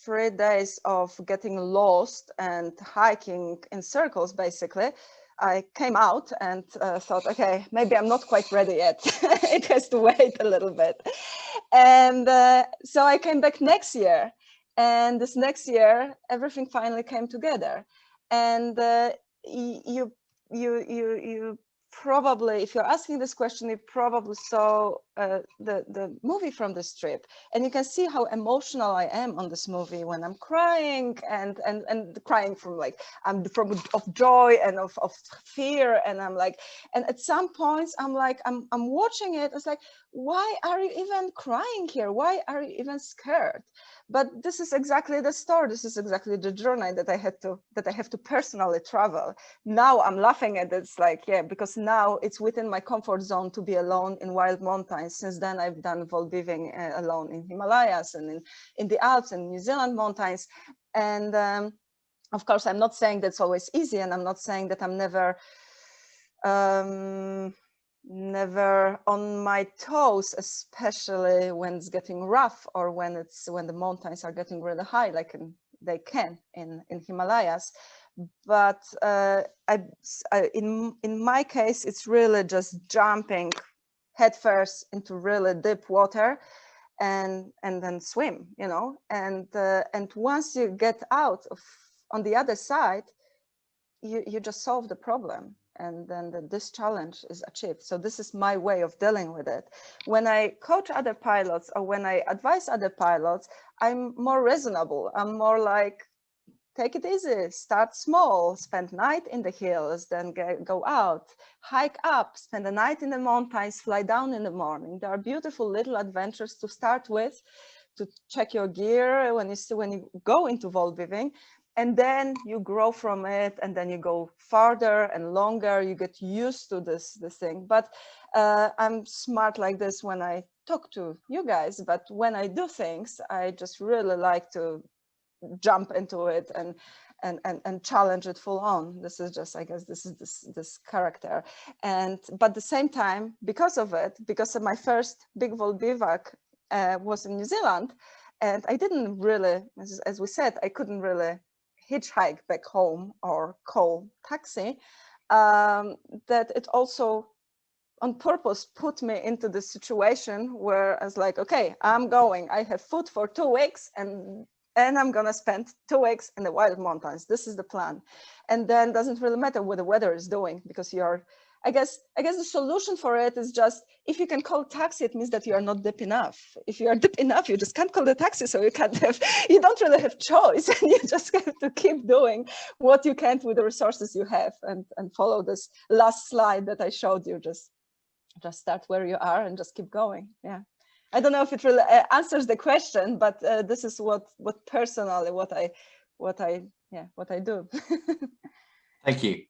3 days of getting lost and hiking in circles, basically, I came out and thought, okay, maybe I'm not quite ready yet. It has to wait a little bit. And so I came back next year, and this next year, everything finally came together. And you probably, if you're asking this question, you probably saw the movie from this trip, and you can see how emotional I am on this movie when I'm crying and crying from of joy and of fear, and I'm like, and at some points I'm like, I'm watching it, it's like, why are you even crying here? Why are you even scared? But this is exactly the story. This is exactly the journey that I have to personally travel. Now I'm laughing at it. It's like, yeah, because now it's within my comfort zone to be alone in wild mountains. Since then, I've done volbiving alone in Himalayas and in the Alps and New Zealand mountains. And of course, I'm not saying that's always easy, and I'm not saying that I'm never on my toes, especially when it's getting rough, or when the mountains are getting really high, like they can in Himalayas. But in my case, it's really just jumping headfirst into really deep water and then swim, you know. And once you get out on the other side, you just solve the problem, and then this challenge is achieved. So this is my way of dealing with it. When I coach other pilots, or when I advise other pilots, I'm more reasonable. I'm more like, take it easy, start small, spend night in the hills, then go out, hike up, spend the night in the mountains, fly down in the morning. There are beautiful little adventures to start with, to check your gear when you go into volbiving. And then you grow from it, and then you go farther and longer. You get used to this thing. But I'm smart like this when I talk to you guys. But when I do things, I just really like to jump into it and challenge it full on. This is just, I guess, this character. But at the same time, because of my first big volbivac was in New Zealand, and I didn't really, as we said, I couldn't really hitchhike back home or call taxi, that it also on purpose put me into this situation where I was like, okay, I'm going. I have food for 2 weeks, and I'm gonna spend 2 weeks in the wild mountains. This is the plan. And then it doesn't really matter what the weather is doing, because you're, I guess the solution for it is just, if you can call taxi, it means that you are not deep enough. If you are deep enough, you just can't call the taxi, so you don't really have choice, and you just have to keep doing what you can with the resources you have, and follow this last slide that I showed you. Just start where you are and just keep going. Yeah. I don't know if it really answers the question, but this is what personally what I do. Thank you.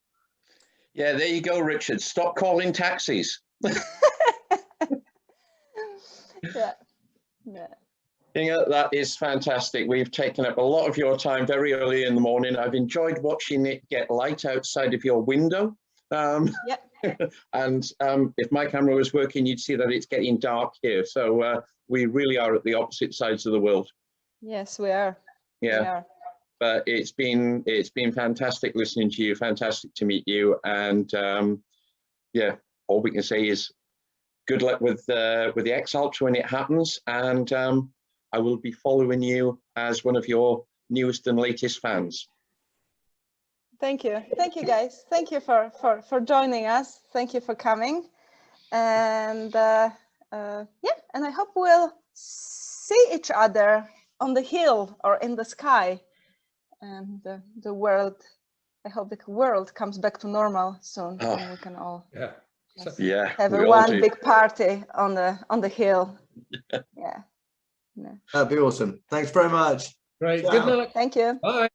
Yeah, there you go, Richard. Stop calling taxis. Yeah. Kinga, that is fantastic. We've taken up a lot of your time very early in the morning. I've enjoyed watching it get light outside of your window. Yeah. And if my camera was working, you'd see that it's getting dark here. So we really are at the opposite sides of the world. Yes, we are. Yeah. We are. But it's been fantastic listening to you, fantastic to meet you, and yeah, all we can say is good luck with the X Ultra when it happens, and I will be following you as one of your newest and latest fans. Thank you guys. Thank you for joining us. Thank you for coming, and yeah, and I hope we'll see each other on the hill or in the sky. And the world, I hope the world comes back to normal soon, and we can all have one big party on the hill. Yeah. That'd be awesome. Thanks very much. Great. Ciao. Good luck. Thank you. Bye.